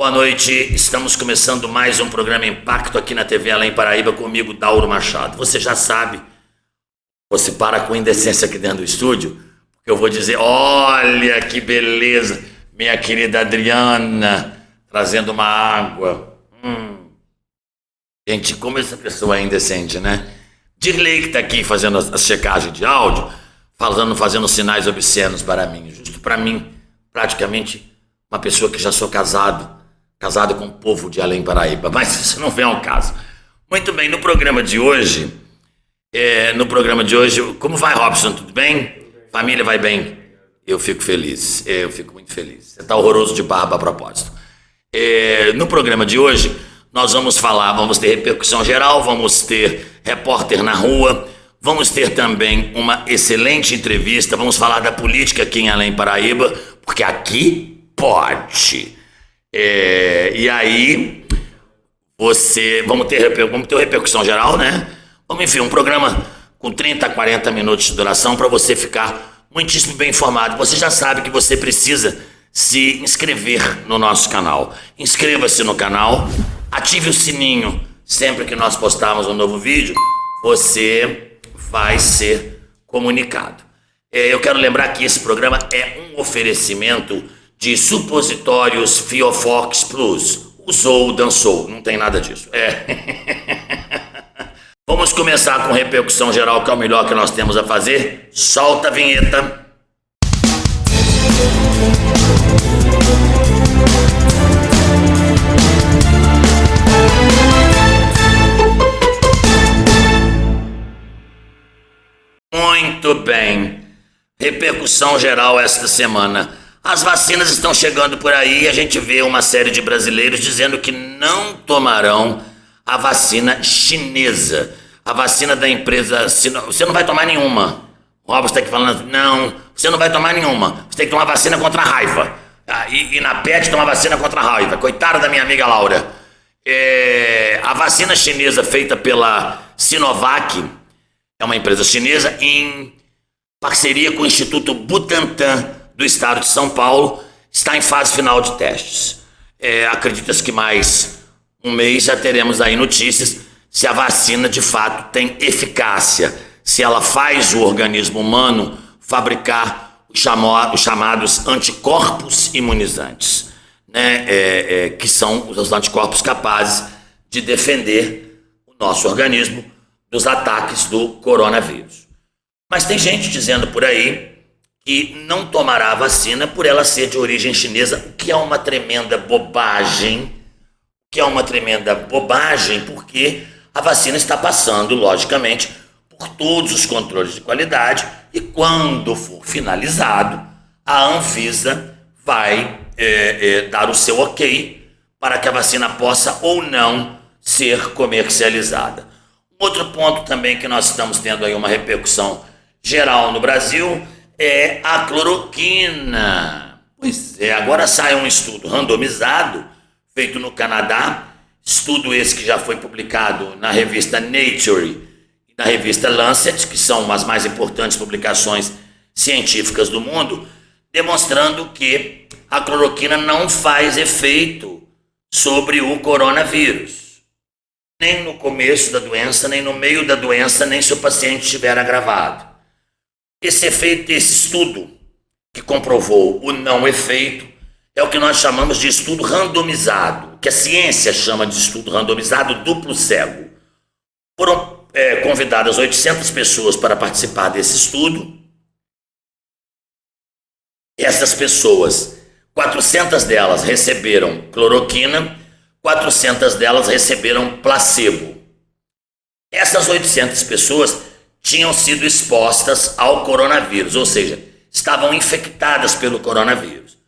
Boa noite, estamos começando mais um programa Impacto aqui na TV Além Paraíba comigo, Dauro Machado. Você já sabe, você para com indecência aqui dentro do estúdio, porque eu vou dizer, olha que beleza, minha querida Adriana, trazendo uma água. Gente, como essa pessoa é indecente, né? Dirley que tá aqui fazendo a checagem de áudio, fazendo sinais obscenos para mim, justo para mim, praticamente uma pessoa que já sou casado com o povo de Além Paraíba, mas isso não vem ao caso. Muito bem, no programa de hoje, como vai, Robson, tudo bem? Família vai bem? Eu fico feliz, eu fico muito feliz. Você tá horroroso de barba a propósito. No programa de hoje, nós vamos ter repercussão geral, vamos ter repórter na rua, vamos ter também uma excelente entrevista, vamos falar da política aqui em Além Paraíba, porque aqui pode. E aí, vamos ter repercussão geral, né? Enfim, um programa com 30 a 40 minutos de duração para você ficar muitíssimo bem informado. Você já sabe que você precisa se inscrever no nosso canal. Inscreva-se no canal, ative o sininho. Sempre que nós postarmos um novo vídeo, você vai ser comunicado. Eu quero lembrar que esse programa é um oferecimento de supositórios Fiofox Plus. Usou, dançou, não tem nada disso. Vamos começar com repercussão geral, que é o melhor que nós temos a fazer. Solta a vinheta. Muito bem. Repercussão geral esta semana. As vacinas estão chegando por aí e a gente vê uma série de brasileiros dizendo que não tomarão a vacina chinesa. A vacina da empresa... Você não vai tomar nenhuma. O Robson está aqui falando, não, você não vai tomar nenhuma. Você tem que tomar vacina contra a raiva. E na PET tomar vacina contra a raiva. Coitada da minha amiga Laura. A vacina chinesa feita pela Sinovac, é uma empresa chinesa, em parceria com o Instituto Butantan do estado de São Paulo, está em fase final de testes. Acredita-se que mais um mês já teremos aí notícias se a vacina de fato tem eficácia, se ela faz o organismo humano fabricar os chamados anticorpos imunizantes, né? Que são os anticorpos capazes de defender o nosso organismo dos ataques do coronavírus. Mas tem gente dizendo por aí que não tomará a vacina por ela ser de origem chinesa, o que é uma tremenda bobagem, porque a vacina está passando, logicamente, por todos os controles de qualidade e quando for finalizado, a Anvisa vai dar o seu ok para que a vacina possa ou não ser comercializada. Outro ponto também que nós estamos tendo aí uma repercussão geral no Brasil é a cloroquina. Pois é, agora sai um estudo randomizado feito no Canadá, estudo esse que já foi publicado na revista Nature e na revista Lancet, que são as mais importantes publicações científicas do mundo, demonstrando que a cloroquina não faz efeito sobre o coronavírus. Nem no começo da doença, nem no meio da doença, nem se o paciente estiver agravado. Esse estudo que comprovou o não efeito é o que nós chamamos de estudo randomizado, que a ciência chama de estudo randomizado duplo cego. Foram convidadas 800 pessoas para participar desse estudo. Essas pessoas, 400 delas receberam cloroquina, 400 delas receberam placebo. Essas 800 pessoas tinham sido expostas ao coronavírus, ou seja, estavam infectadas pelo coronavírus.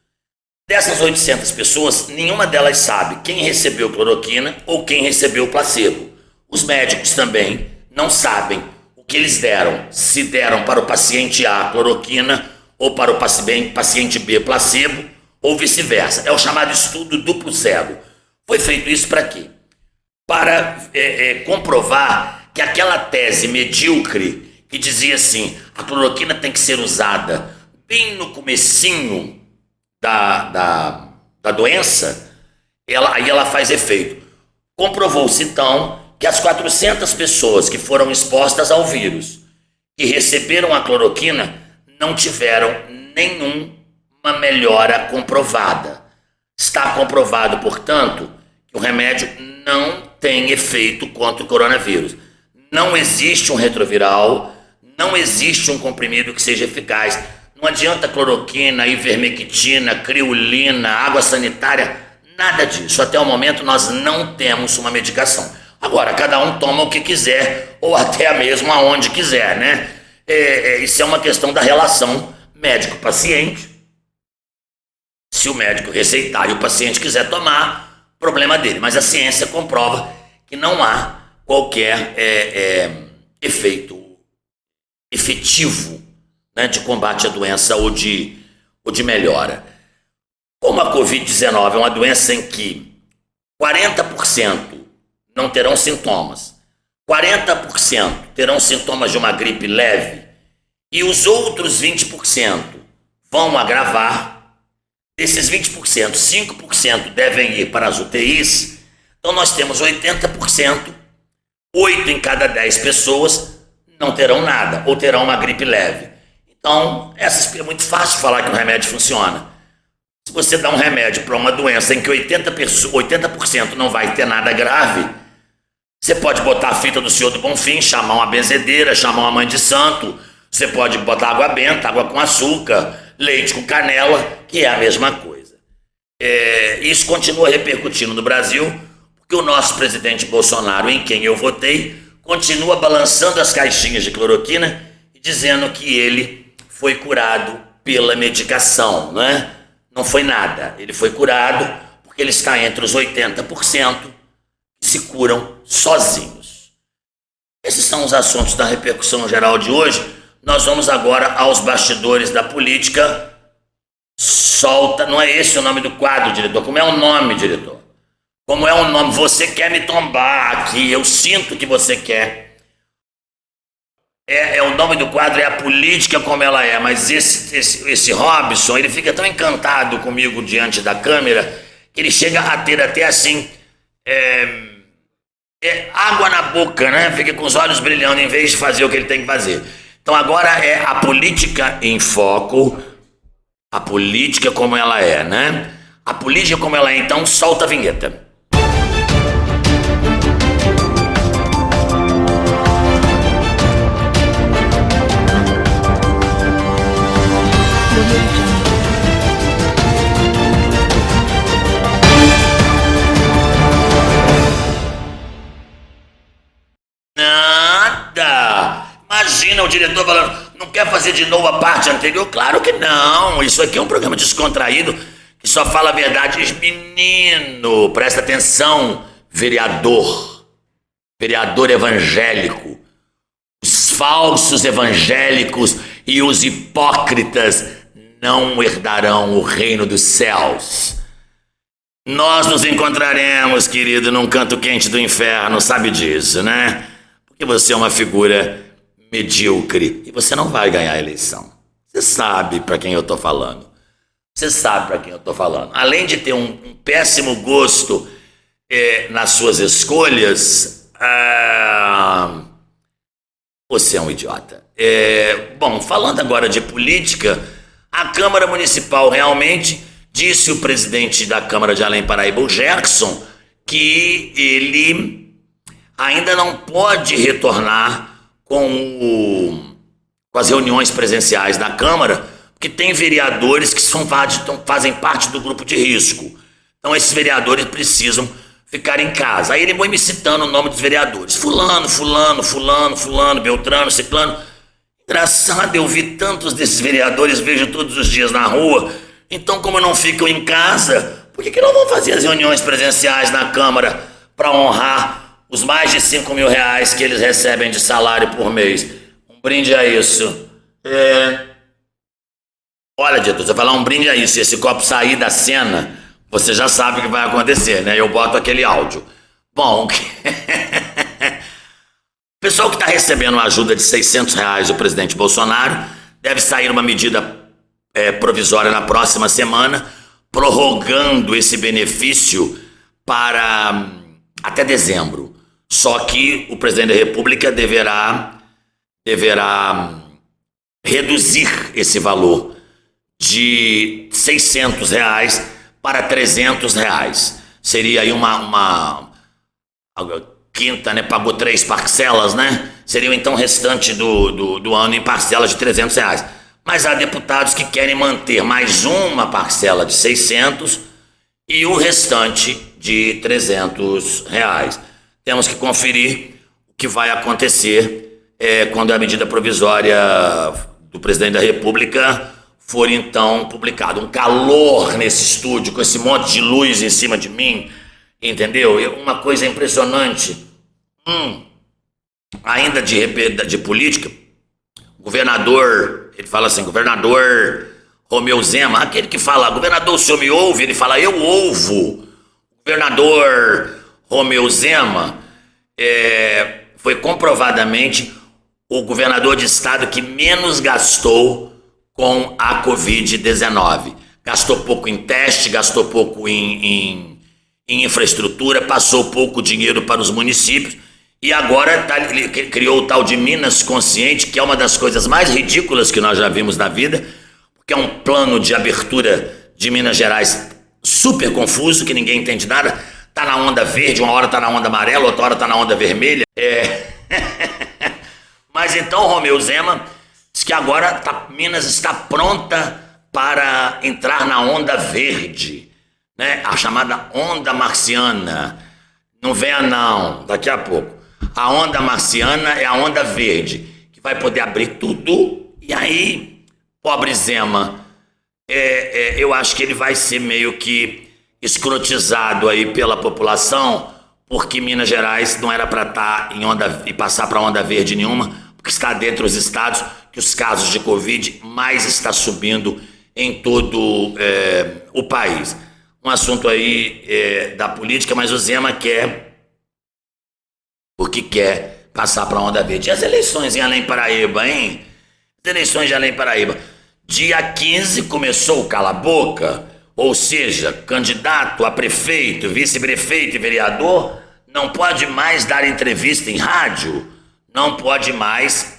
Dessas 800 pessoas, nenhuma delas sabe quem recebeu cloroquina ou quem recebeu placebo. Os médicos também não sabem o que eles deram, se deram para o paciente A cloroquina ou para o paciente B placebo ou vice-versa. É o chamado estudo duplo cego. Foi feito isso para quê? Para comprovar que aquela tese medíocre que dizia assim, a cloroquina tem que ser usada bem no comecinho da doença, Aí ela faz efeito. Comprovou-se, então, que as 400 pessoas que foram expostas ao vírus, que receberam a cloroquina, não tiveram nenhuma melhora comprovada. Está comprovado, portanto, que o remédio não tem efeito contra o coronavírus. Não existe um retroviral, não existe um comprimido que seja eficaz. Não adianta cloroquina, ivermectina, criolina, água sanitária, nada disso. Até o momento nós não temos uma medicação. Agora, cada um toma o que quiser, ou até mesmo aonde quiser, né? Isso é uma questão da relação médico-paciente. Se o médico receitar e o paciente quiser tomar, problema dele. Mas a ciência comprova que não há qualquer efeito efetivo, né, de combate à doença ou de melhora. Como a Covid-19 é uma doença em que 40% não terão sintomas, 40% terão sintomas de uma gripe leve e os outros 20% vão agravar, desses 20%, 5% devem ir para as UTIs, então nós temos 80%, 8 em cada 10 pessoas não terão nada ou terão uma gripe leve. Então, é muito fácil falar que o remédio funciona. Se você dá um remédio para uma doença em que 80% não vai ter nada grave, você pode botar a fita do Senhor do Bonfim, chamar uma benzedeira, chamar uma mãe de santo, você pode botar água benta, água com açúcar, leite com canela, que é a mesma coisa. Isso continua repercutindo no Brasil, porque o nosso presidente Bolsonaro, em quem eu votei, continua balançando as caixinhas de cloroquina e dizendo que ele foi curado pela medicação, né? Não foi nada, ele foi curado porque ele está entre os 80% que se curam sozinhos. Esses são os assuntos da repercussão geral de hoje. Nós vamos agora aos bastidores da política. Solta, não é esse o nome do quadro, diretor? Como é o nome, diretor? Como é o nome? Você quer me tombar aqui, eu sinto que você quer. O nome do quadro é A Política Como Ela É, mas esse Robson, ele fica tão encantado comigo diante da câmera, que ele chega a ter até assim, água na boca, né? Fica com os olhos brilhando em vez de fazer o que ele tem que fazer. Então agora é A Política em Foco, A Política Como Ela É, né? A Política Como Ela É, então solta a vinheta. Nada! Imagina o diretor falando, não quer fazer de novo a parte anterior? Claro que não! Isso aqui é um programa descontraído que só fala a verdade. Menino, presta atenção, vereador evangélico. Os falsos evangélicos e os hipócritas não herdarão o reino dos céus. Nós nos encontraremos, querido, num canto quente do inferno, sabe disso, né? Porque você é uma figura medíocre e você não vai ganhar a eleição. Você sabe para quem eu tô falando. Além de ter um péssimo gosto nas suas escolhas, você é um idiota. Bom, falando agora de política, a Câmara Municipal realmente disse o presidente da Câmara de Além Paraíba, o Gerson, que ele ainda não pode retornar com as reuniões presenciais da Câmara, porque tem vereadores que fazem parte do grupo de risco. Então esses vereadores precisam ficar em casa. Aí ele foi me citando o nome dos vereadores. Fulano, Beltrano, Ciclano. Engraçado, eu vi tantos desses vereadores, vejo todos os dias na rua. Então, como não ficam em casa, por que não vão fazer as reuniões presenciais na Câmara para honrar os mais de R$5.000 que eles recebem de salário por mês? Um brinde a isso. Olha, diretor, se eu falar um brinde a isso e esse copo sair da cena, você já sabe o que vai acontecer, né? Eu boto aquele áudio. Bom, o pessoal que está recebendo uma ajuda de R$600 do presidente Bolsonaro, deve sair uma medida provisória na próxima semana, prorrogando esse benefício para até dezembro. Só que o presidente da República deverá reduzir esse valor de R$ 600 para R$ 300. Seria aí uma quinta, né? Pagou 3 parcelas, né? Seria então o restante do ano em parcelas de R$ 300. Mas há deputados que querem manter mais uma parcela de 600 e o restante de R$ 300. Temos que conferir o que vai acontecer quando a medida provisória do presidente da República for então publicada. Um calor nesse estúdio, com esse monte de luz em cima de mim, entendeu? Uma coisa impressionante. Ainda de política, o governador, ele fala assim, governador Romeu Zema, aquele que fala, governador, o senhor me ouve? Ele fala, eu ouvo. Governador Romeu Zema foi comprovadamente o governador de estado que menos gastou com a Covid-19. Gastou pouco em teste, gastou pouco em infraestrutura, passou pouco dinheiro para os municípios e agora ele criou o tal de Minas Consciente, que é uma das coisas mais ridículas que nós já vimos na vida, porque é um plano de abertura de Minas Gerais super confuso, que ninguém entende nada. Tá na onda verde, uma hora tá na onda amarela, outra hora tá na onda vermelha. Mas então Romeu Zema diz que agora Minas está pronta para entrar na onda verde, né? A chamada onda marciana. Não venha não, daqui a pouco. A onda marciana é a onda verde, que vai poder abrir tudo. E aí, pobre Zema, eu acho que ele vai ser meio que escrotizado aí pela população, porque Minas Gerais não era para estar em onda e passar para onda verde nenhuma, porque está dentre os estados que os casos de Covid mais está subindo em todo o país. Um assunto aí da política, mas o Zema quer passar para onda verde. E as eleições em Além Paraíba, hein? As eleições de Além Paraíba. Dia 15 começou o cala-boca. Ou seja, candidato a prefeito, vice-prefeito e vereador não pode mais dar entrevista em rádio, não pode mais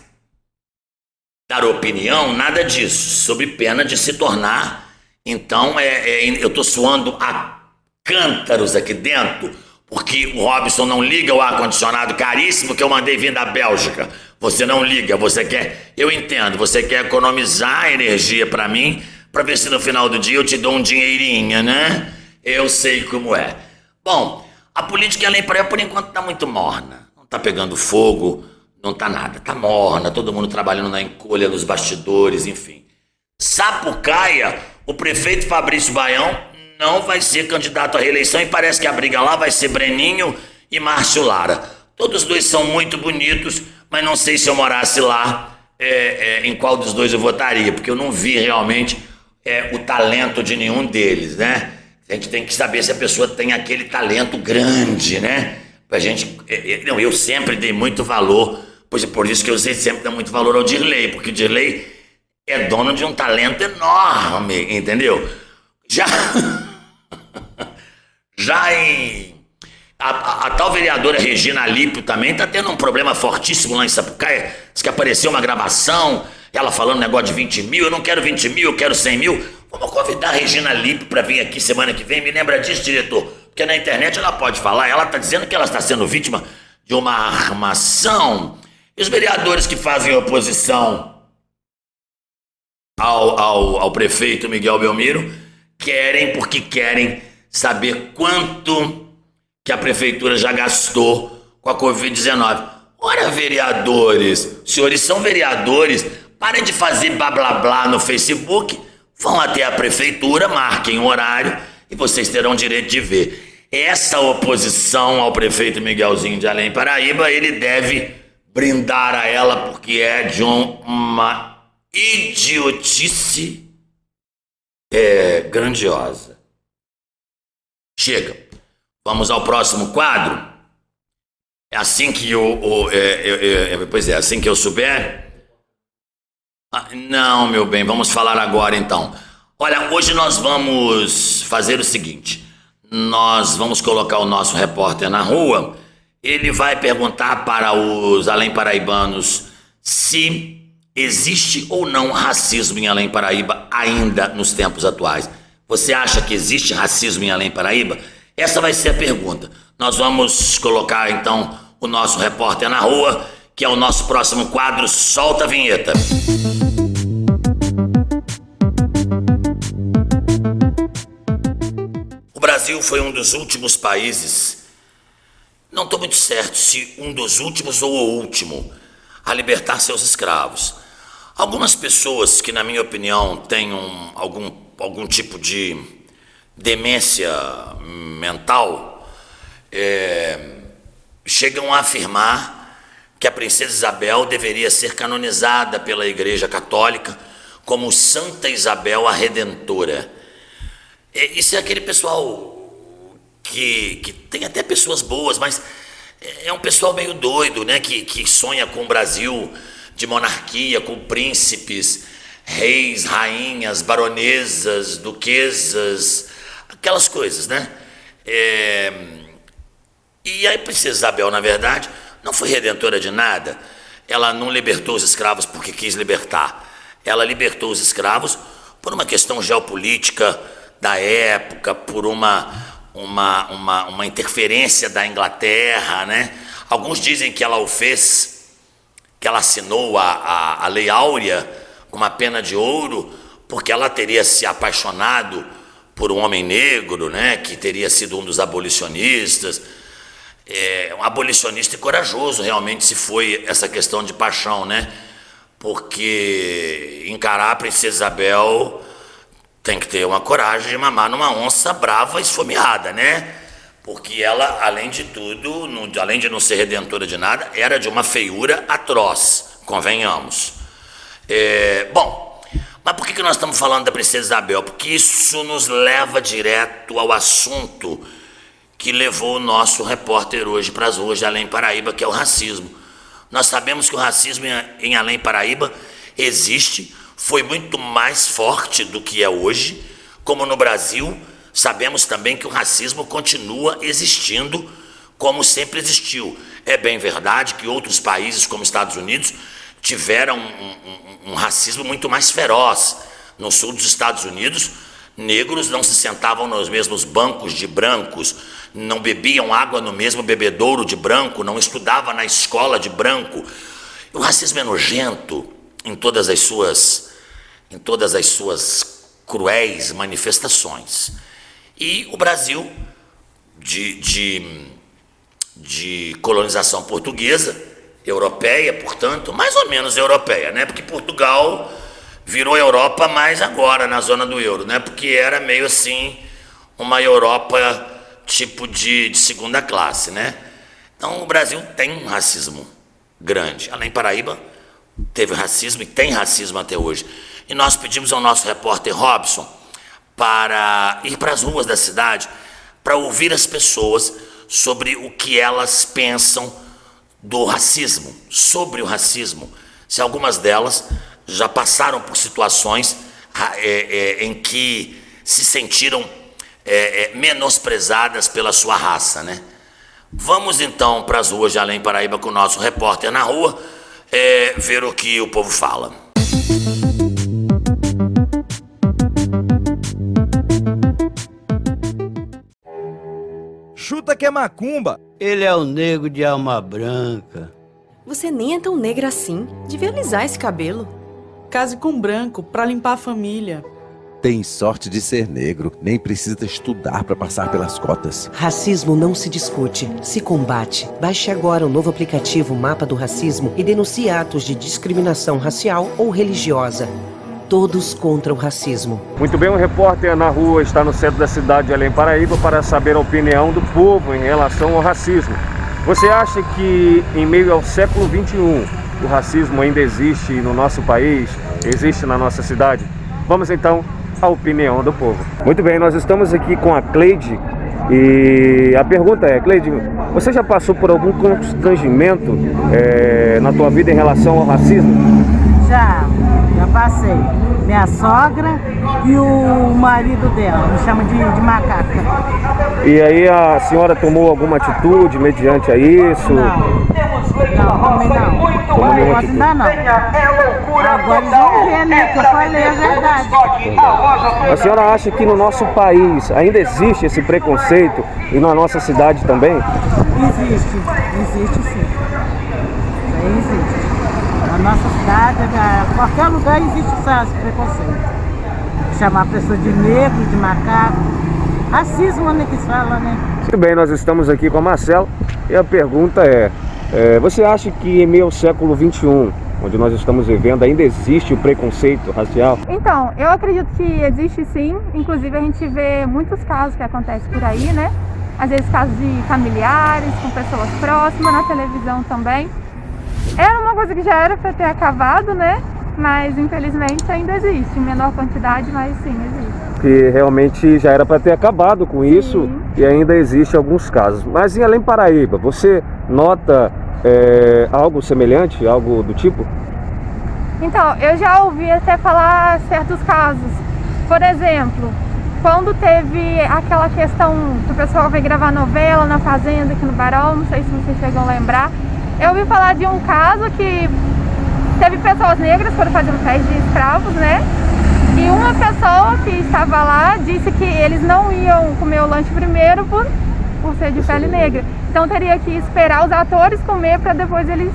dar opinião, nada disso, sob pena de se tornar. Então, eu estou suando a cântaros aqui dentro, porque o Robson não liga o ar-condicionado caríssimo que eu mandei vir da Bélgica. Você não liga, você quer, eu entendo, você quer economizar energia para mim, para ver se no final do dia eu te dou um dinheirinho, né? Eu sei como é. Bom, a política Além Paraíba por enquanto tá muito morna. Não tá pegando fogo, não tá nada. Tá morna, todo mundo trabalhando na encolha, nos bastidores, enfim. Sapucaia, o prefeito Fabrício Baião não vai ser candidato à reeleição e parece que a briga lá vai ser Breninho e Márcio Lara. Todos dois são muito bonitos, mas não sei se eu morasse lá, em qual dos dois eu votaria, porque eu não vi realmente o talento de nenhum deles, né? A gente tem que saber se a pessoa tem aquele talento grande, né? Pra gente. Eu sempre dei muito valor, pois é por isso que eu sempre dou muito valor ao Dirley, porque o Dirley é dono de um talento enorme, entendeu? A tal vereadora Regina Lípio também tá tendo um problema fortíssimo lá em Sapucaia. Diz que apareceu uma gravação, ela falando negócio de 20 mil, eu não quero 20 mil, eu quero 100 mil. Vamos convidar a Regina Lípio para vir aqui semana que vem, me lembra disso, diretor? Porque na internet ela pode falar, ela tá dizendo que ela está sendo vítima de uma armação. E os vereadores que fazem oposição ao prefeito Miguel Belmiro porque querem saber quanto que a prefeitura já gastou com a Covid-19. Ora, vereadores, senhores são vereadores, parem de fazer blá blá blá no Facebook, vão até a prefeitura, marquem o horário e vocês terão direito de ver. Essa oposição ao prefeito Miguelzinho de Além Paraíba, ele deve brindar a ela porque é de uma idiotice grandiosa. Chega. Vamos ao próximo quadro. É assim que assim que eu souber. Não, meu bem, vamos falar agora então. Olha, hoje nós vamos fazer o seguinte. nós vamos colocar o nosso repórter na rua. Ele vai perguntar para os além paraibanos se existe ou não racismo em Além Paraíba ainda nos tempos atuais. Você acha que existe racismo em Além Paraíba? Essa vai ser a pergunta. Nós vamos colocar então o nosso repórter na rua, que é o nosso próximo quadro. Solta a vinheta. O Brasil foi um dos últimos países, não estou muito certo se um dos últimos ou o último, a libertar seus escravos. Algumas pessoas que, na minha opinião, têm algum tipo de demência mental, chegam a afirmar que a princesa Isabel deveria ser canonizada pela Igreja Católica como Santa Isabel a Redentora. Isso é aquele pessoal que tem até pessoas boas, mas é um pessoal meio doido, né? Que sonha com o Brasil de monarquia, com príncipes, reis, rainhas, baronesas, duquesas, aquelas coisas, né? E a princesa Isabel, na verdade, não foi redentora de nada. Ela não libertou os escravos porque quis libertar. Ela libertou os escravos por uma questão geopolítica da época, por uma interferência da Inglaterra, né? Alguns dizem que ela o fez, que ela assinou a Lei Áurea com uma pena de ouro, porque ela teria se apaixonado por um homem negro, né? Que teria sido um dos abolicionistas. Um abolicionista e corajoso, realmente, se foi essa questão de paixão, né? Porque encarar a princesa Isabel tem que ter uma coragem de mamar numa onça brava e esfomeada, né? Porque ela, além de tudo, além de não ser redentora de nada, era de uma feiura atroz, convenhamos. Bom, mas por que nós estamos falando da princesa Isabel? Porque isso nos leva direto ao assunto que levou o nosso repórter hoje para as ruas de Além Paraíba, que é o racismo. Nós sabemos que o racismo em Além Paraíba existe, foi muito mais forte do que é hoje, como no Brasil. Sabemos também que o racismo continua existindo como sempre existiu. É bem verdade que outros países, como Estados Unidos, tiveram um racismo muito mais feroz. No sul dos Estados Unidos, negros não se sentavam nos mesmos bancos de brancos, não bebiam água no mesmo bebedouro de branco, não estudavam na escola de branco. O racismo é nojento em todas as suas cruéis manifestações. E o Brasil, de colonização portuguesa, europeia, portanto, mais ou menos europeia, né? Porque Portugal virou Europa mais agora, na zona do euro, né? Porque era meio assim, uma Europa tipo de segunda classe, né? Então o Brasil tem um racismo grande. Além Paraíba teve racismo e tem racismo até hoje. E nós pedimos ao nosso repórter Robson para ir para as ruas da cidade para ouvir as pessoas sobre o que elas pensam do racismo, sobre o racismo. Se algumas delas já passaram por situações em que se sentiram menosprezadas pela sua raça, né? Vamos então para as ruas de Além Paraíba com o nosso repórter na rua, ver o que o povo fala. Chuta que é macumba. Ele é o negro de alma branca. Você nem é tão negra assim. Devia alisar esse cabelo. Case com branco pra limpar a família. Tem sorte de ser negro, nem precisa estudar para passar pelas cotas. Racismo não se discute, se combate. Baixe agora o novo aplicativo Mapa do Racismo e denuncie atos de discriminação racial ou religiosa. Todos contra o racismo. Muito bem, um repórter na rua está no centro da cidade de Além Paraíba para saber a opinião do povo em relação ao racismo. Você acha que em meio ao século XXI o racismo ainda existe no nosso país, existe na nossa cidade? Vamos então à opinião do povo. Muito bem, nós estamos aqui com a Cleide e a pergunta é, Cleide, você já passou por algum constrangimento na tua vida em relação ao racismo? Já passei. Minha sogra e o marido dela, me chama de macaca. E aí a senhora tomou alguma atitude mediante a isso? Também não. Tomou nenhuma atitude? Ainda não. Agora eles vão ver, né? Que eu falei a verdade. A senhora acha que no nosso país ainda existe esse preconceito e na nossa cidade também? Existe sim. Isso aí existe. Na nossa cidade, em qualquer lugar existe esse preconceito. Chamar a pessoa de negro, de macaco. Racismo, né, que se fala, né? Muito bem, nós estamos aqui com a Marcela e a pergunta você acha que em meio ao século XXI, onde nós estamos vivendo, ainda existe o preconceito racial? Então, eu acredito que existe sim, inclusive a gente vê muitos casos que acontecem por aí, né? Às vezes casos de familiares, com pessoas próximas, na televisão também. Era uma coisa que já era para ter acabado, né? Mas infelizmente ainda existe, em menor quantidade, mas sim, existe. Que realmente já era para ter acabado com isso e ainda existe alguns casos. Mas em Além Paraíba, você nota algo semelhante, algo do tipo? Então, eu já ouvi até falar certos casos. Por exemplo, quando teve aquela questão que o pessoal veio gravar novela na Fazenda aqui no Barão, não sei se vocês chegam a lembrar, eu ouvi falar de um caso que teve pessoas negras que foram fazer um teste de escravos, né? E uma pessoa que estava lá disse que eles não iam comer o lanche primeiro por ser de pele negra. Então teria que esperar os atores comer para depois eles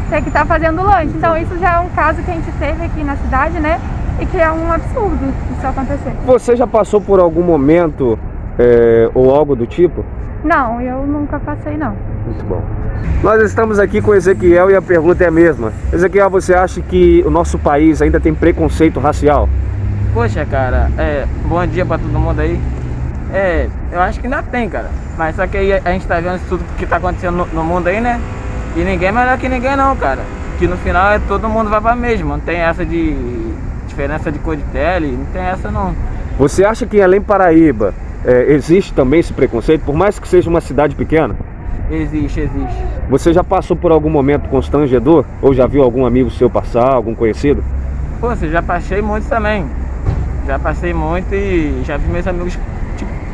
ter que estar fazendo o lanche. Então isso já é um caso que a gente teve aqui na cidade, né? E que é um absurdo isso acontecer. Você já passou por algum momento ou algo do tipo? Não, eu nunca passei não. Muito bom. Nós estamos aqui com o Ezequiel e a pergunta é a mesma. Ezequiel, você acha que o nosso país ainda tem preconceito racial? Poxa, cara, bom dia pra todo mundo aí. Eu acho que ainda tem, cara. Mas só que aí a gente tá vendo tudo que tá acontecendo no mundo aí, né? E ninguém é melhor que ninguém não, cara. Que no final todo mundo vai pra mesma. Não tem essa de diferença de cor de pele, não tem essa não. Você acha que em Além Paraíba existe também esse preconceito, por mais que seja uma cidade pequena? Existe. Você já passou por algum momento constrangedor? Ou já viu algum amigo seu passar, algum conhecido? Pô, você já passei muito também. Já passei muito e já vi meus amigos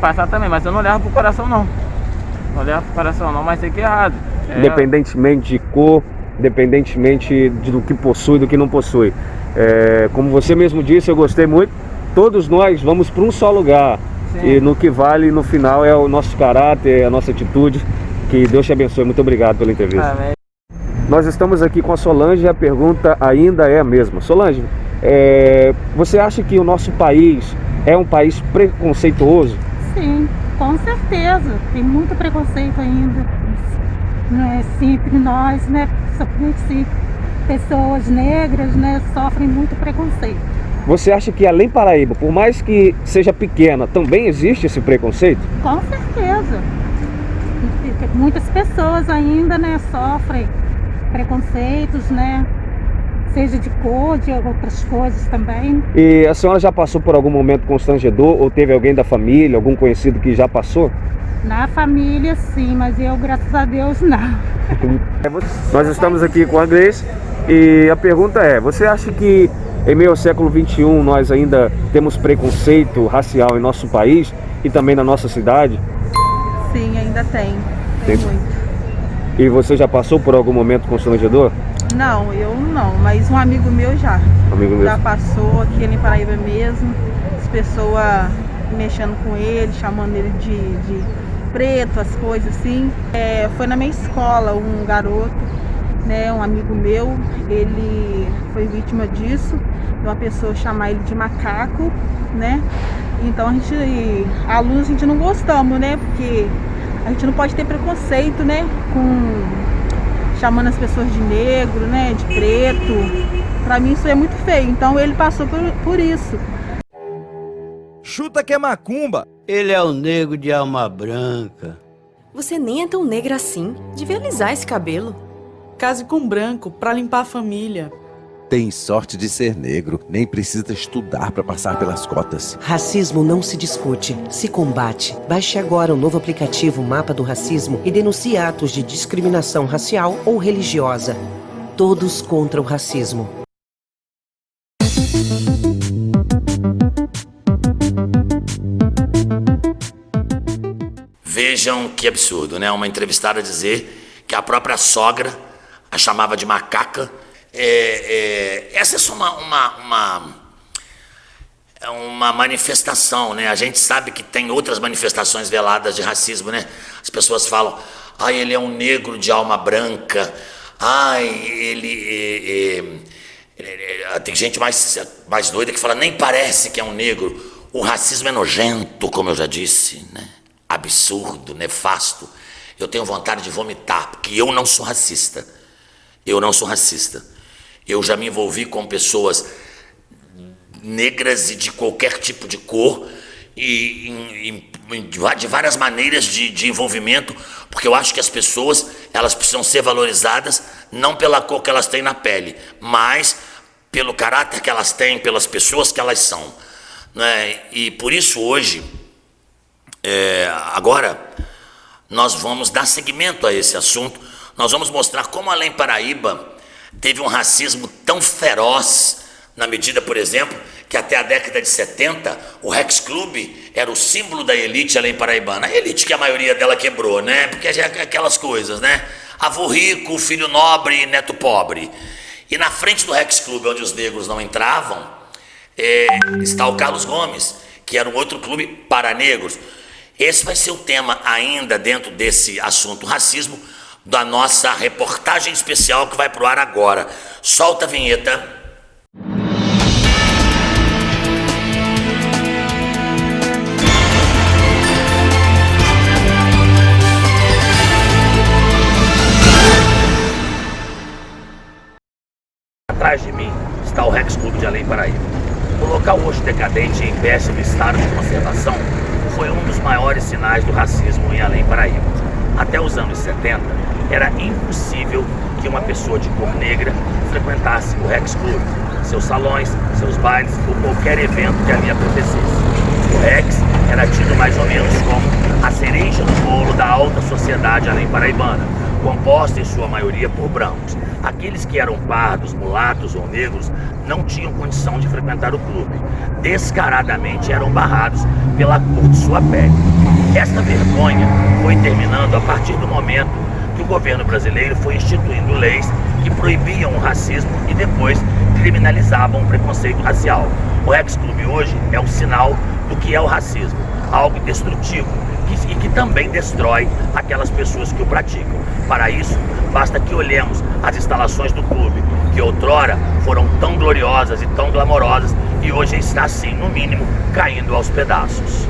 passar também, mas eu não levo pro coração não. Não levo pro coração não, mas sei que é errado. Independentemente de cor, independentemente do que possui e do que não possui. Como você mesmo disse, eu gostei muito. Todos nós vamos para um só lugar. Sim. E no que vale no final é o nosso caráter, a nossa atitude. Que Deus te abençoe. Muito obrigado pela entrevista. Amém. Nós estamos aqui com a Solange e a pergunta ainda é a mesma. Solange, você acha que o nosso país é um país preconceituoso? Sim, com certeza. Tem muito preconceito ainda. Não é sempre nós, né? Principalmente pessoas negras, né? Sofrem muito preconceito. Você acha que Além Paraíba, por mais que seja pequena, também existe esse preconceito? Com certeza. Muitas pessoas ainda, né, sofrem preconceitos, né? Seja de cor, de outras coisas também. E a senhora já passou por algum momento constrangedor ou teve alguém da família, algum conhecido que já passou? Na família sim, mas eu, graças a Deus, não. Nós estamos aqui com a Grace e a pergunta é, você acha que em meio ao século XXI nós ainda temos preconceito racial em nosso país e também na nossa cidade? Sim, ainda tem muito. E você já passou por algum momento constrangedor? Não, eu não, mas um amigo meu já. Já passou aqui em Paraíba mesmo, as pessoas mexendo com ele, chamando ele de preto, as coisas assim. Foi na minha escola um garoto, né, um amigo meu, ele foi vítima disso, de uma pessoa chamar ele de macaco, né? Então alunos a gente não gostamos, né? Porque a gente não pode ter preconceito, né? Chamando as pessoas de negro, né? De preto. Pra mim isso é muito feio. Então ele passou por isso. Chuta que é macumba. Ele é o negro de alma branca. Você nem é tão negra assim. Devia alisar esse cabelo. Case com branco pra limpar a família. Tem sorte de ser negro, nem precisa estudar para passar pelas cotas. Racismo não se discute, se combate. Baixe agora o novo aplicativo Mapa do Racismo e denuncie atos de discriminação racial ou religiosa. Todos contra o racismo. Vejam que absurdo, né? Uma entrevistada dizer que a própria sogra a chamava de macaca. Essa é só uma manifestação, né? A gente sabe que tem outras manifestações veladas de racismo, né? As pessoas falam, ai, ele é um negro de alma branca, ai, tem gente mais doida que fala, nem parece que é um negro. O racismo é nojento, como eu já disse, né? Absurdo, nefasto. Eu tenho vontade de vomitar, porque eu não sou racista. Eu não sou racista. Eu já me envolvi com pessoas negras e de qualquer tipo de cor, e de várias maneiras de envolvimento, porque eu acho que as pessoas, elas precisam ser valorizadas não pela cor que elas têm na pele, mas pelo caráter que elas têm, pelas pessoas que elas são, né? E por isso hoje, agora, nós vamos dar seguimento a esse assunto. Nós vamos mostrar como Além Paraíba teve um racismo tão feroz, na medida, por exemplo, que até a década de 70, o Rex Club era o símbolo da elite além paraibana. A elite que a maioria dela quebrou, né? Porque é aquelas coisas, né? Avô rico, filho nobre, neto pobre. E na frente do Rex Club, onde os negros não entravam, está o Carlos Gomes, que era um outro clube para negros. Esse vai ser o tema ainda dentro desse assunto racismo, da nossa reportagem especial que vai pro ar agora. Solta a vinheta. Atrás de mim está o Rex Club de Além Paraíba. O local hoje decadente e em péssimo estado de conservação foi um dos maiores sinais do racismo em Além Paraíba. Até os anos 70, era impossível que uma pessoa de cor negra frequentasse o Rex Club, seus salões, seus bailes ou qualquer evento que ali acontecesse. O Rex era tido mais ou menos como a cereja do bolo da alta sociedade além paraibana, composta em sua maioria por brancos. Aqueles que eram pardos, mulatos ou negros não tinham condição de frequentar o clube. Descaradamente eram barrados pela cor de sua pele. Esta vergonha foi terminando a partir do momento que o governo brasileiro foi instituindo leis que proibiam o racismo e depois criminalizavam o preconceito racial. O Rex Club hoje é um sinal do que é o racismo, algo destrutivo e que também destrói aquelas pessoas que o praticam. Para isso, basta que olhemos as instalações do clube, que outrora foram tão gloriosas e tão glamorosas e hoje está assim, no mínimo, caindo aos pedaços.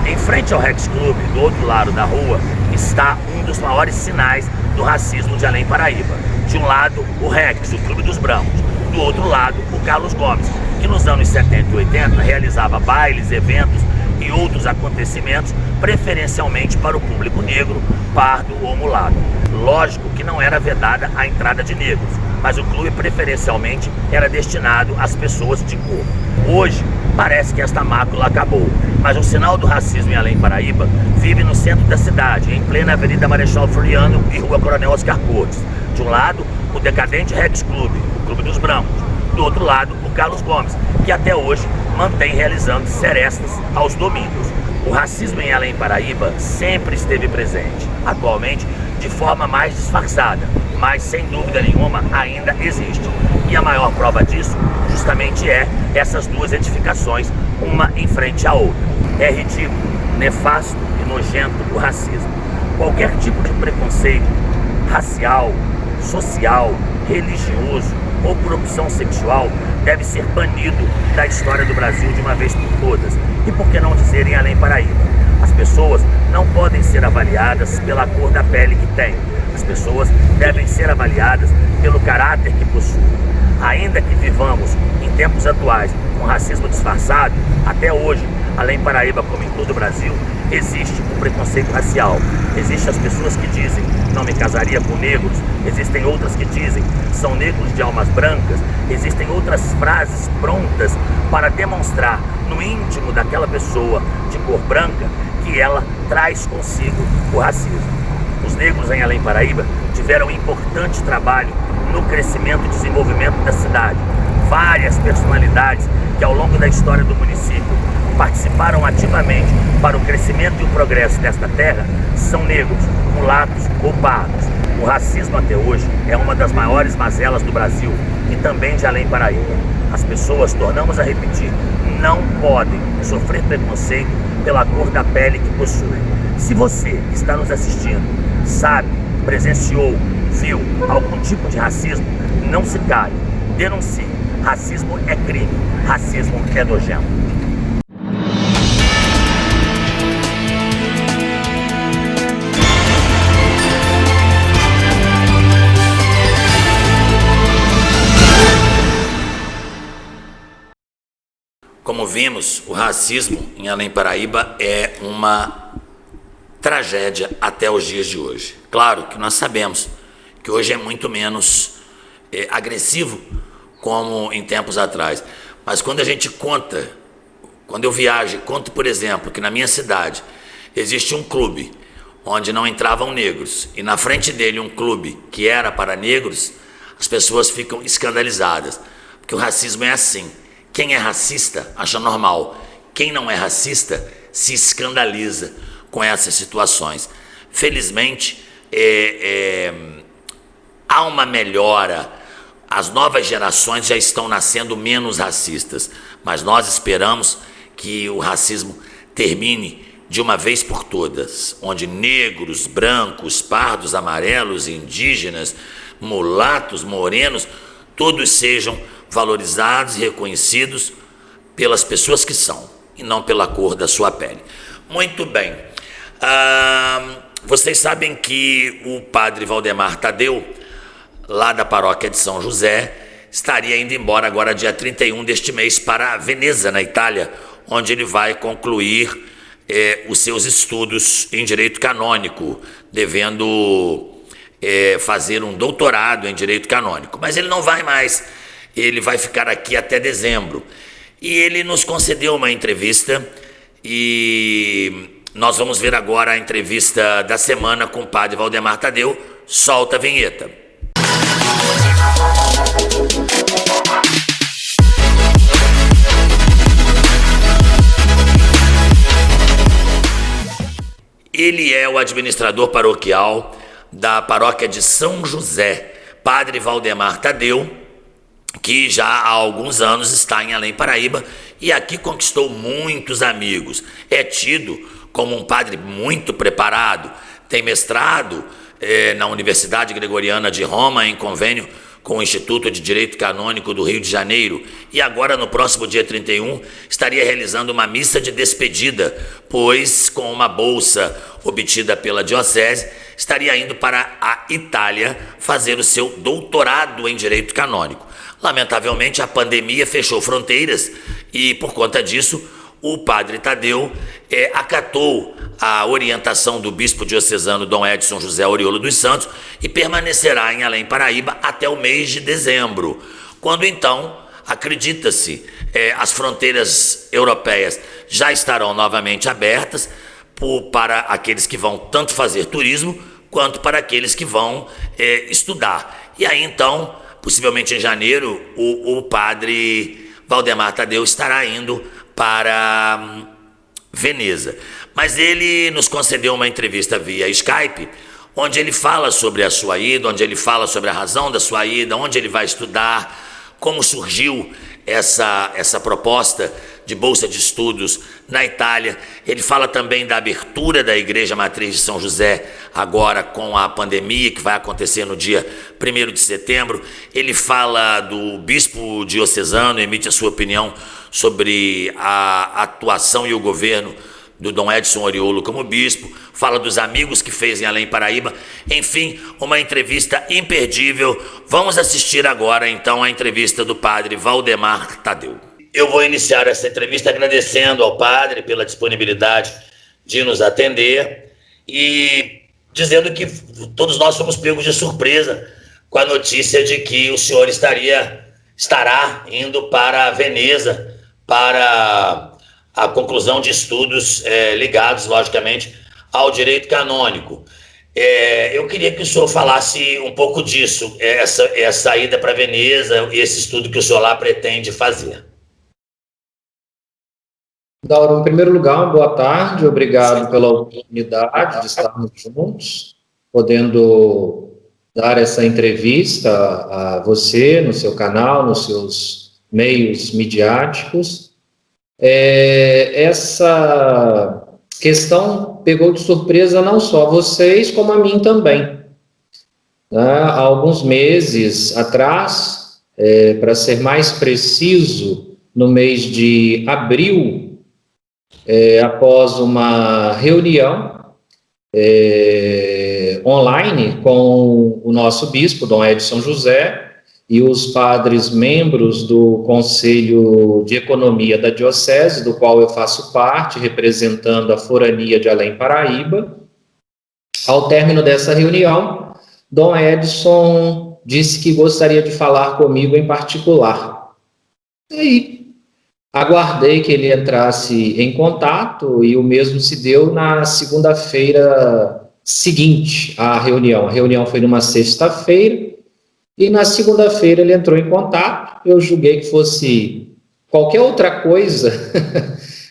Em frente ao Rex Club, do outro lado da rua, está um dos maiores sinais do racismo de Além Paraíba. De um lado, o Rex, o Clube dos Brancos. Do outro lado, o Carlos Gomes, que nos anos 70 e 80 realizava bailes, eventos e outros acontecimentos, preferencialmente para o público negro, pardo ou mulato. Lógico que não era vedada a entrada de negros, mas o clube preferencialmente era destinado às pessoas de cor. Hoje, parece que esta mácula acabou, mas o sinal do racismo em Além Paraíba vive no centro da cidade, em plena Avenida Marechal Floriano e Rua Coronel Oscar Cortes. De um lado, o decadente Rex Club, o Clube dos Brancos. Do outro lado, o Carlos Gomes, que até hoje mantém realizando serestas aos domingos. O racismo em Além Paraíba sempre esteve presente, atualmente de forma mais disfarçada, mas sem dúvida nenhuma ainda existe. E a maior prova disso justamente é essas duas edificações, uma em frente à outra. É ridículo, nefasto e nojento o racismo. Qualquer tipo de preconceito racial, social, religioso ou por opção sexual deve ser banido da história do Brasil de uma vez por todas. E por que não dizer em Além Paraíba? As pessoas não podem ser avaliadas pela cor da pele que têm. As pessoas devem ser avaliadas pelo caráter que possuem. Ainda que vivamos em tempos atuais com racismo disfarçado, até hoje, Além Paraíba, como em todo o Brasil, existe o preconceito racial. Existem as pessoas que dizem, não me casaria com negros. Existem outras que dizem, são negros de almas brancas. Existem outras frases prontas para demonstrar no íntimo daquela pessoa de cor branca que ela traz consigo o racismo. Os negros em Além Paraíba tiveram um importante trabalho no crescimento e desenvolvimento da cidade. várias personalidades que ao longo da história do município participaram ativamente para o crescimento e o progresso desta terra são negros, mulatos ou pardos. O racismo até hoje é uma das maiores mazelas do Brasil e também de Além Paraíba. As pessoas, tornamos a repetir, não podem sofrer preconceito pela cor da pele que possuem. Se você que está nos assistindo sabe, presenciou, viu algum tipo de racismo, não se cale, denuncie. Racismo é crime, racismo é nojento. Como vimos, o racismo em Além Paraíba é uma tragédia até os dias de hoje. Claro que nós sabemos que hoje é muito menos agressivo como em tempos atrás. Mas quando a gente conta, quando eu viajo, conto, por exemplo, que na minha cidade existe um clube onde não entravam negros e na frente dele um clube que era para negros, as pessoas ficam escandalizadas, porque o racismo é assim. Quem é racista acha normal. Quem não é racista se escandaliza com essas situações. Felizmente, há uma melhora. As novas gerações já estão nascendo menos racistas, mas nós esperamos que o racismo termine de uma vez por todas, onde negros, brancos, pardos, amarelos, indígenas, mulatos, morenos, todos sejam valorizados e reconhecidos pelas pessoas que são, e não pela cor da sua pele. Muito bem. Vocês sabem que o padre Valdemar Tadeu, lá da paróquia de São José, estaria indo embora agora dia 31 deste mês para Veneza, na Itália, onde ele vai concluir os seus estudos em direito canônico, devendo fazer um doutorado em direito canônico. Mas ele não vai mais. Ele vai ficar aqui até dezembro. E ele nos concedeu uma entrevista e nós vamos ver agora a entrevista da semana com o padre Valdemar Tadeu. Solta a vinheta. Ele é o administrador paroquial da paróquia de São José, padre Valdemar Tadeu, que já há alguns anos está em Além Paraíba e aqui conquistou muitos amigos. É tido como um padre muito preparado, tem mestrado na Universidade Gregoriana de Roma, em convênio com o Instituto de Direito Canônico do Rio de Janeiro, e agora no próximo dia 31 estaria realizando uma missa de despedida, pois com uma bolsa obtida pela diocese, estaria indo para a Itália fazer o seu doutorado em Direito Canônico. Lamentavelmente, a pandemia fechou fronteiras e, por conta disso, o padre Tadeu acatou a orientação do bispo diocesano Dom Edson José Oriolo dos Santos e permanecerá em Além Paraíba até o mês de dezembro, quando então, acredita-se, as fronteiras europeias já estarão novamente abertas para aqueles que vão tanto fazer turismo quanto para aqueles que vão estudar. E aí então, possivelmente em janeiro, o padre Valdemar Tadeu estará indo para Veneza. Mas ele nos concedeu uma entrevista via Skype, onde ele fala sobre a sua ida, onde ele fala sobre a razão da sua ida, onde ele vai estudar, como surgiu essa proposta de bolsa de estudos na Itália. Ele fala também da abertura da Igreja Matriz de São José, agora com a pandemia, que vai acontecer no dia 1º de setembro. Ele fala do bispo diocesano, emite a sua opinião sobre a atuação e o governo do Dom Edson Oriolo como bispo, fala dos amigos que fez em Além Paraíba, enfim, uma entrevista imperdível. Vamos assistir agora então a entrevista do padre Valdemar Tadeu. Eu vou iniciar essa entrevista agradecendo ao padre pela disponibilidade de nos atender e dizendo que todos nós fomos pegos de surpresa com a notícia de que o senhor estará indo para Veneza para a conclusão de estudos ligados, logicamente, ao direito canônico. Eu queria que o senhor falasse um pouco disso, essa ida para Veneza e esse estudo que o senhor lá pretende fazer. Dauro, em primeiro lugar, uma boa tarde, obrigado pela oportunidade de estarmos juntos, podendo dar essa entrevista a você, no seu canal, nos seus meios midiáticos. Essa questão pegou de surpresa não só vocês, como a mim também. Há alguns meses atrás, para ser mais preciso, no mês de abril, após uma reunião online com o nosso bispo, Dom Edson José, e os padres membros do Conselho de Economia da Diocese, do qual eu faço parte, representando a Forania de Além Paraíba. Ao término dessa reunião, Dom Edson disse que gostaria de falar comigo em particular. E aí, aguardei que ele entrasse em contato e o mesmo se deu na segunda-feira seguinte à reunião. A reunião foi numa sexta-feira e na segunda-feira ele entrou em contato. Eu julguei que fosse qualquer outra coisa,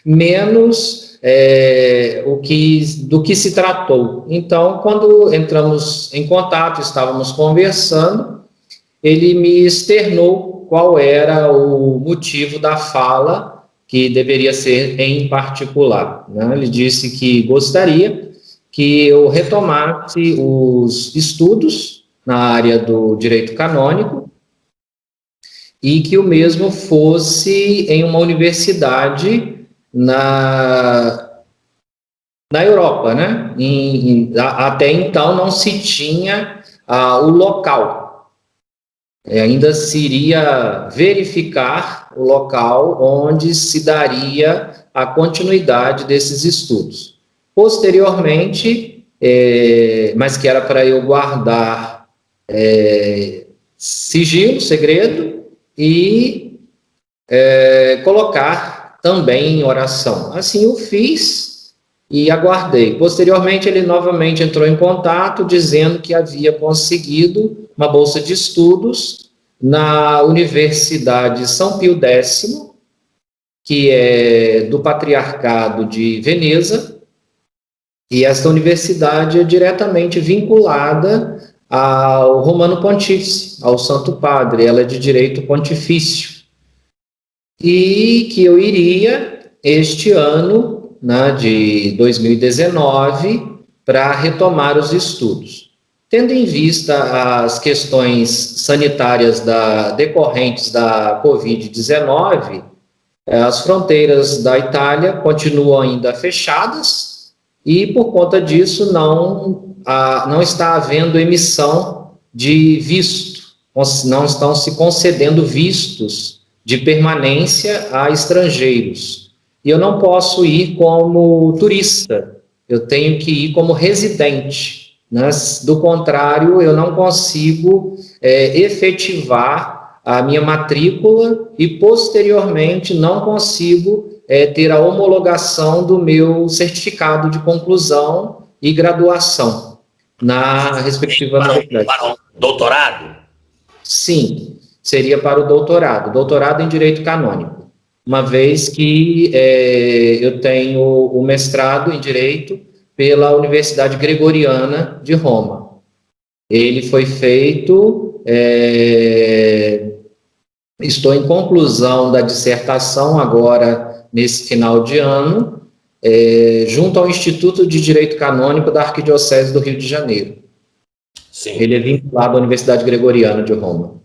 menos do que se tratou. Então, quando entramos em contato, estávamos conversando, ele me externou qual era o motivo da fala que deveria ser em particular, né? Ele disse que gostaria que eu retomasse os estudos na área do direito canônico e que o mesmo fosse em uma universidade na Europa, né? Até então não se tinha o local. Ainda se iria verificar o local onde se daria a continuidade desses estudos. Posteriormente, mas que era para eu guardar sigilo, segredo, e colocar também em oração. Assim eu fiz e aguardei. Posteriormente, ele novamente entrou em contato, dizendo que havia conseguido uma bolsa de estudos na Universidade São Pio X, que é do Patriarcado de Veneza, e esta universidade é diretamente vinculada ao Romano Pontífice, ao Santo Padre. Ela é de direito pontifício. E que eu iria, este ano, né, de 2019, para retomar os estudos. Tendo em vista as questões sanitárias decorrentes da Covid-19, as fronteiras da Itália continuam ainda fechadas e, por conta disso, não está havendo emissão de visto, não estão se concedendo vistos de permanência a estrangeiros. E eu não posso ir como turista, eu tenho que ir como residente. Né? Do contrário, eu não consigo efetivar a minha matrícula e, posteriormente, não consigo ter a homologação do meu certificado de conclusão e graduação na respectiva universidade. Para o doutorado? Sim, seria para o doutorado em Direito Canônico, uma vez que eu tenho o mestrado em Direito pela Universidade Gregoriana de Roma. Ele foi feito, estou em conclusão da dissertação agora, nesse final de ano, junto ao Instituto de Direito Canônico da Arquidiocese do Rio de Janeiro. Sim. Ele é vinculado à Universidade Gregoriana de Roma.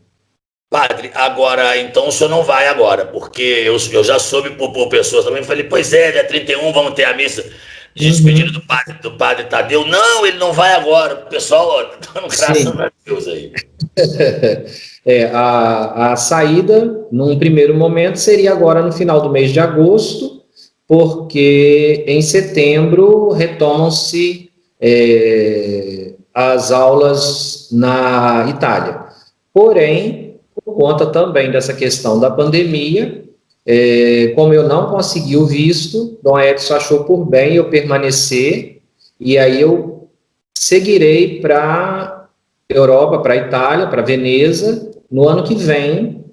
Padre, agora, então o senhor não vai agora, porque eu já soube por pessoas também, falei, pois é, dia 31 vamos ter a missa de despedida do padre Tadeu. Não, ele não vai agora. O pessoal está no graças a Deus aí. A saída, num primeiro momento, seria agora no final do mês de agosto, porque em setembro retomam-se as aulas na Itália. Porém, por conta também dessa questão da pandemia, como eu não consegui o visto, Dom Edson achou por bem eu permanecer, e aí eu seguirei para Europa, para Itália, para Veneza, no ano que vem,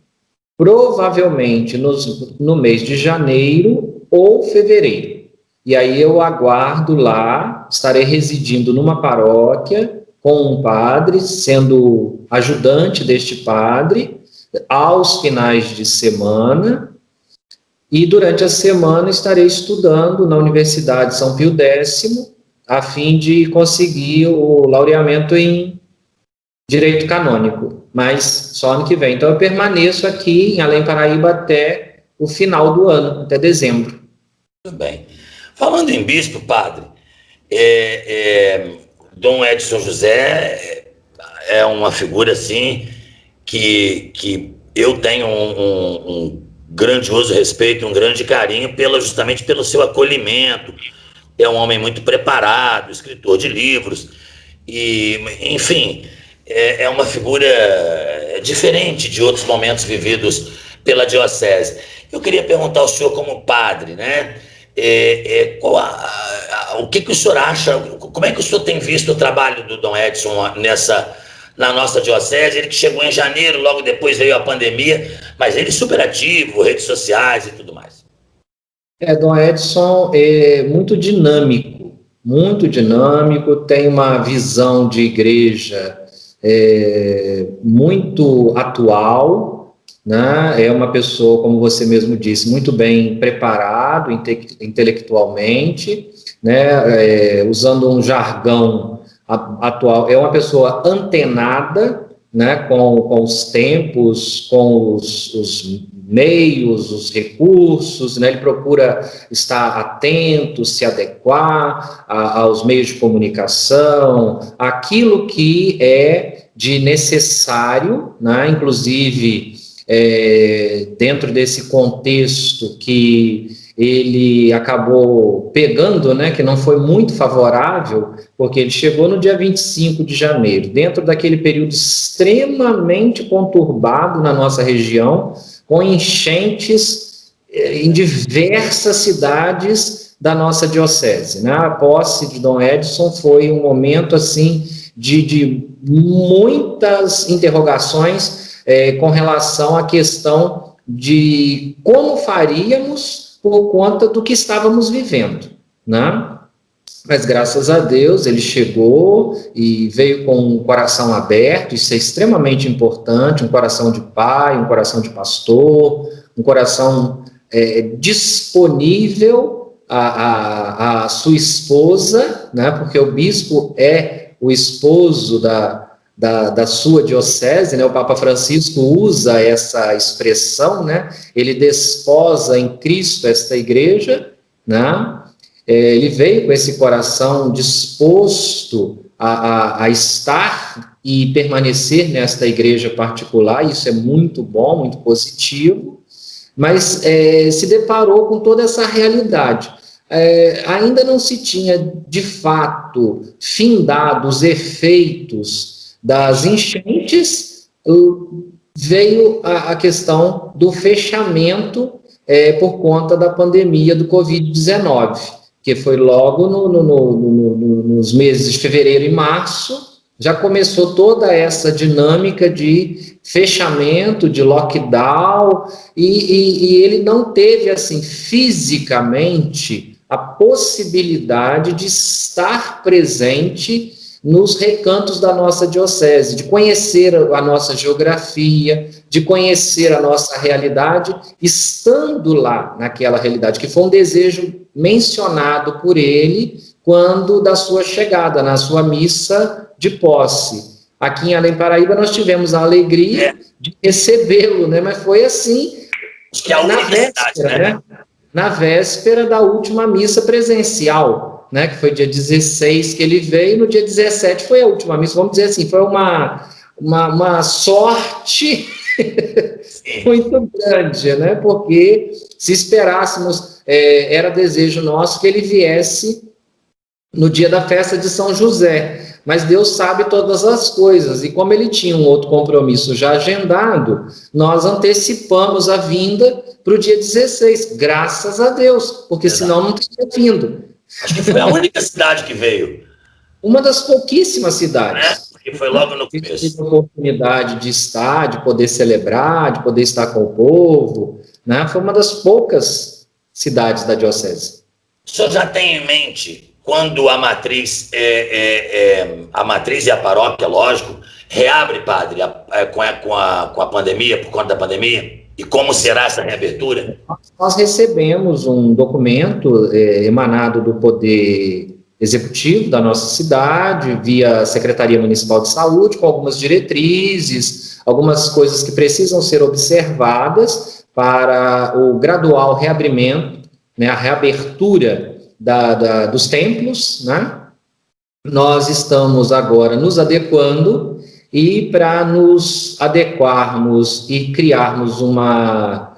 provavelmente no mês de janeiro ou fevereiro. E aí eu aguardo lá, estarei residindo numa paróquia com um padre, sendo ajudante deste padre, aos finais de semana, e durante a semana estarei estudando na Universidade São Pio X, a fim de conseguir o laureamento em Direito Canônico, mas só ano que vem. Então eu permaneço aqui em Além Paraíba até o final do ano, até dezembro. Muito bem. Falando em bispo, padre, Dom Edson José é uma figura assim que eu tenho um grandioso respeito, um grande carinho justamente pelo seu acolhimento. É um homem muito preparado, escritor de livros, e, enfim, é uma figura diferente de outros momentos vividos pela diocese. Eu queria perguntar ao senhor como padre, né? O que o senhor acha, como é que o senhor tem visto o trabalho do Dom Edson na nossa diocese? Ele que chegou em janeiro, logo depois veio a pandemia, mas ele super ativo, redes sociais e tudo mais. Dom Edson é muito dinâmico, tem uma visão de igreja muito atual, né? É uma pessoa, como você mesmo disse, muito bem preparado intelectualmente, né? Usando um jargão atual, é uma pessoa antenada, né? Com os tempos, com os meios, os recursos, né? Ele procura estar atento, se adequar aos meios de comunicação, aquilo que é de necessário, né? Inclusive dentro desse contexto que ele acabou pegando, né, que não foi muito favorável, porque ele chegou no dia 25 de janeiro, dentro daquele período extremamente conturbado na nossa região, com enchentes em diversas cidades da nossa diocese, né? A posse de Dom Edson foi um momento assim de muitas interrogações com relação à questão de como faríamos por conta do que estávamos vivendo, né? Mas graças a Deus ele chegou e veio com um coração aberto, isso é extremamente importante, um coração de pai, um coração de pastor, um coração disponível à sua esposa, né? Porque o bispo é o esposo da sua diocese, né? O Papa Francisco usa essa expressão, né? Ele desposa em Cristo esta igreja, né? Ele veio com esse coração disposto a estar e permanecer nesta igreja particular, isso é muito bom, muito positivo, mas se deparou com toda essa realidade. Ainda não se tinha, de fato, findado os efeitos das enchentes, veio a questão do fechamento por conta da pandemia do Covid-19, que foi logo nos meses de fevereiro e março, já começou toda essa dinâmica de fechamento, de lockdown, e ele não teve, assim, fisicamente, a possibilidade de estar presente nos recantos da nossa diocese, de conhecer a nossa geografia, de conhecer a nossa realidade, estando lá naquela realidade, que foi um desejo mencionado por ele quando da sua chegada, na sua missa de posse. Aqui em Além Paraíba nós tivemos a alegria de recebê-lo, né? Mas foi assim, na véspera, né? Na véspera da última missa presencial, né? Que foi dia 16 que ele veio, no dia 17 foi a última missa, vamos dizer assim, foi uma sorte muito grande, né? Porque se esperássemos, era desejo nosso que ele viesse no dia da festa de São José, mas Deus sabe todas as coisas, e como ele tinha um outro compromisso já agendado, nós antecipamos a vinda para o dia 16, graças a Deus, porque senão não teria vindo. Acho que foi a única cidade que veio. uma das pouquíssimas cidades. Porque foi logo no que começo. tive a oportunidade de estar, de poder celebrar, de poder estar com o povo, né? Foi uma das poucas cidades da diocese. O senhor já tem em mente quando a matriz e a paróquia, lógico, reabre, padre, com a pandemia, por conta da pandemia? E como será essa reabertura? Nós recebemos um documento emanado do Poder Executivo da nossa cidade, via Secretaria Municipal de Saúde, com algumas diretrizes, algumas coisas que precisam ser observadas para o gradual reabrimento, né, a reabertura dos templos, né? Nós estamos agora nos adequando, e para nos adequarmos e criarmos uma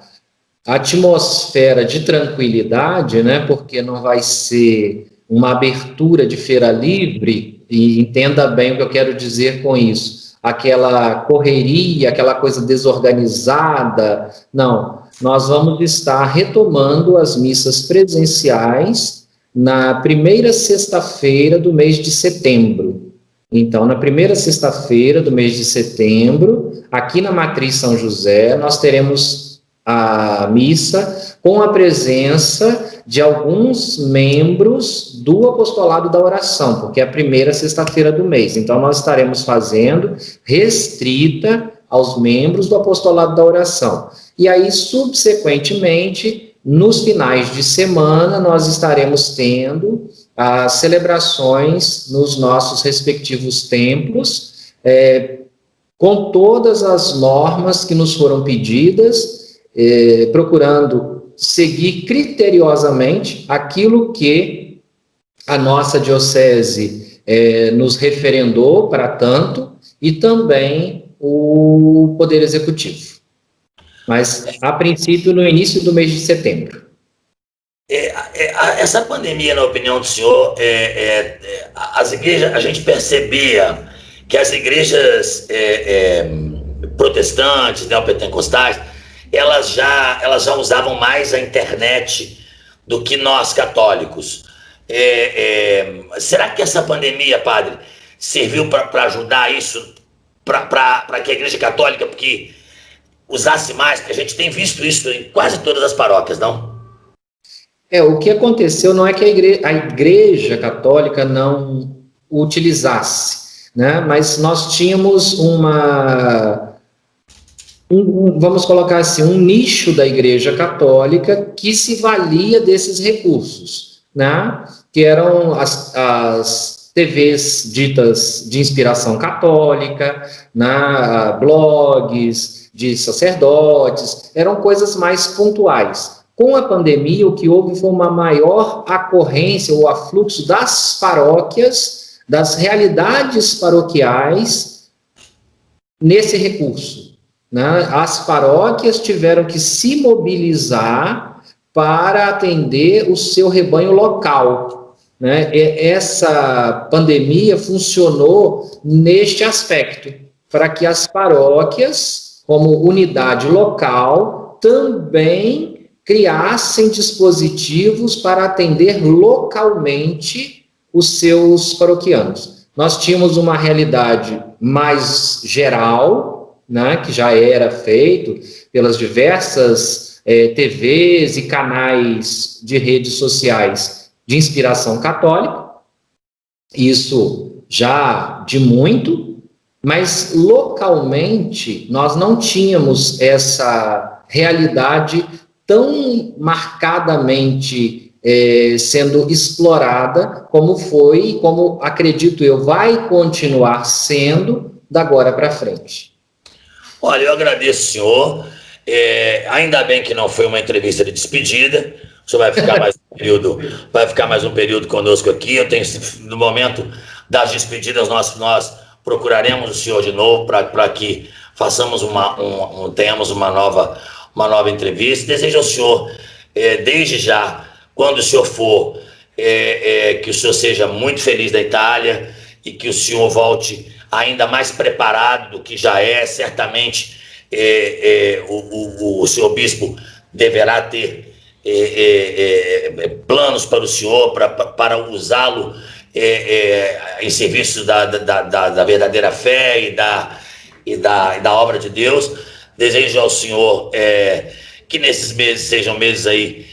atmosfera de tranquilidade, né, porque não vai ser uma abertura de feira livre, e entenda bem o que eu quero dizer com isso, aquela correria, aquela coisa desorganizada, não, nós vamos estar retomando as missas presenciais na primeira sexta-feira do mês de setembro. Então, na primeira sexta-feira do mês de setembro, aqui na Matriz São José, nós teremos a missa com a presença de alguns membros do apostolado da oração, porque é a primeira sexta-feira do mês. Então, nós estaremos fazendo restrita aos membros do apostolado da oração. E aí, subsequentemente, nos finais de semana, nós estaremos tendo as celebrações nos nossos respectivos templos, com todas as normas que nos foram pedidas, procurando seguir criteriosamente aquilo que a nossa diocese nos referendou para tanto, e também o Poder Executivo. Mas, a princípio, no início do mês de setembro. Essa pandemia, na opinião do senhor, as igrejas, a gente percebia que as igrejas protestantes, neopentecostais, elas já usavam mais a internet do que nós católicos. Será que essa pandemia, padre, serviu para ajudar isso, para que a igreja católica usasse mais? Porque a gente tem visto isso em quase todas as paróquias, não? O que aconteceu não é que a igreja católica não o utilizasse, né? Mas nós tínhamos vamos colocar assim, um nicho da igreja católica que se valia desses recursos, né? Que eram as TVs ditas de inspiração católica, né? Blogs de sacerdotes, eram coisas mais pontuais. Com a pandemia, o que houve foi uma maior ocorrência ou afluxo das paróquias, das realidades paroquiais nesse recurso, né? As paróquias tiveram que se mobilizar para atender o seu rebanho local, né? Essa pandemia funcionou neste aspecto, para que as paróquias, como unidade local, também criassem dispositivos para atender localmente os seus paroquianos. Nós tínhamos uma realidade mais geral, né, que já era feito pelas diversas TVs e canais de redes sociais de inspiração católica, isso já de muito, mas localmente nós não tínhamos essa realidade tão marcadamente sendo explorada como foi, como acredito eu, vai continuar sendo da agora para frente. Olha, eu agradeço, senhor. Ainda bem que não foi uma entrevista de despedida. O senhor vai ficar mais um período conosco aqui. Eu tenho, no momento das despedidas, nós procuraremos o senhor de novo para que façamos tenhamos uma nova entrevista. Desejo ao senhor, desde já, quando o senhor for, que o senhor seja muito feliz da Itália e que o senhor volte ainda mais preparado do que já é. Certamente o senhor bispo deverá ter planos para o senhor, para usá-lo em serviço da verdadeira fé e da obra de Deus. Desejo ao senhor que nesses meses sejam meses aí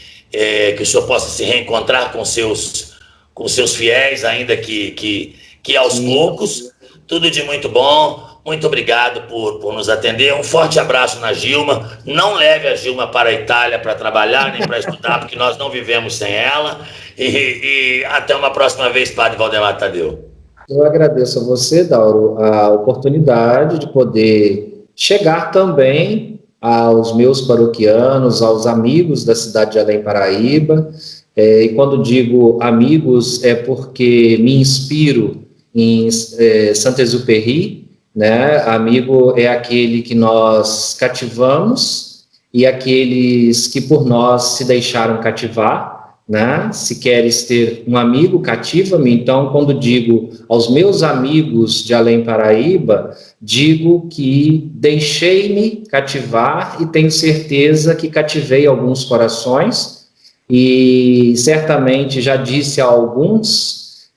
que o senhor possa se reencontrar com seus fiéis, ainda que aos poucos. Tudo de muito bom. Muito obrigado por nos atender. Um forte abraço na Gilma. Não leve a Gilma para a Itália para trabalhar nem para estudar, porque nós não vivemos sem ela. E até uma próxima vez, Padre Valdemar Tadeu. Eu agradeço a você, Dauro, a oportunidade de poder chegar também aos meus paroquianos, aos amigos da cidade de Além Paraíba. E quando digo amigos, é porque me inspiro em Saint-Exupéry, né? Amigo é aquele que nós cativamos e aqueles que por nós se deixaram cativar, né? Se queres ter um amigo, cativa-me. Então, quando digo aos meus amigos de Além Paraíba, digo que deixei-me cativar e tenho certeza que cativei alguns corações e certamente já disse a alguns,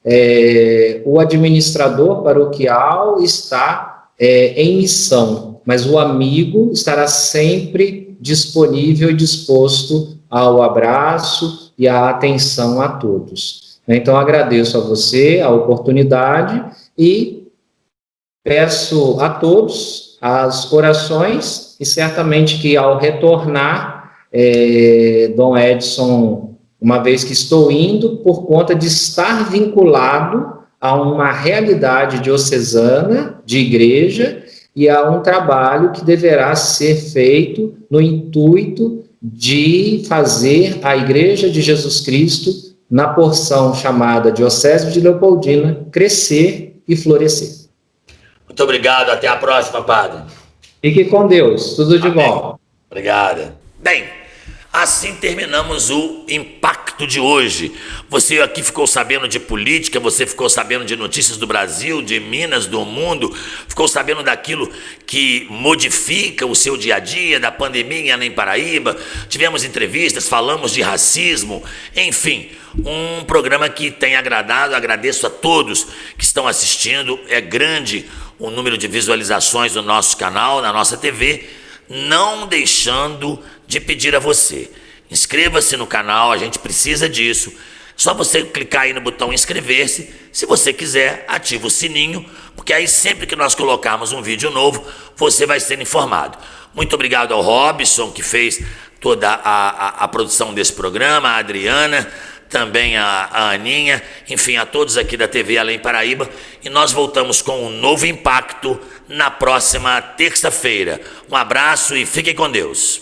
o administrador paroquial está em missão, mas o amigo estará sempre disponível e disposto ao abraço e à atenção a todos. Então, agradeço a você a oportunidade e peço a todos as orações e certamente que ao retornar, Dom Edson, uma vez que estou indo, por conta de estar vinculado a uma realidade diocesana, de igreja, e a um trabalho que deverá ser feito no intuito de fazer a Igreja de Jesus Cristo, na porção chamada Diocese de Leopoldina, crescer e florescer. Muito obrigado, até a próxima, Padre. Fique com Deus, tudo de bom. Obrigado. Bem, assim terminamos o Impacto de hoje. Você aqui ficou sabendo de política, você ficou sabendo de notícias do Brasil, de Minas, do mundo, ficou sabendo daquilo que modifica o seu dia a dia, da pandemia em Além Paraíba. Tivemos entrevistas, falamos de racismo, enfim, um programa que tem agradado. Agradeço a todos que estão assistindo. É grande o número de visualizações do nosso canal, na nossa TV, não deixando de pedir a você, inscreva-se no canal, a gente precisa disso. Só você clicar aí no botão inscrever-se. Se você quiser, ativa o sininho, porque aí sempre que nós colocarmos um vídeo novo, você vai ser informado. Muito obrigado ao Robson, que fez toda a produção desse programa, a Adriana, também a Aninha, enfim, a todos aqui da TV Além Paraíba. E nós voltamos com um novo Impacto na próxima terça-feira. Um abraço e fiquem com Deus.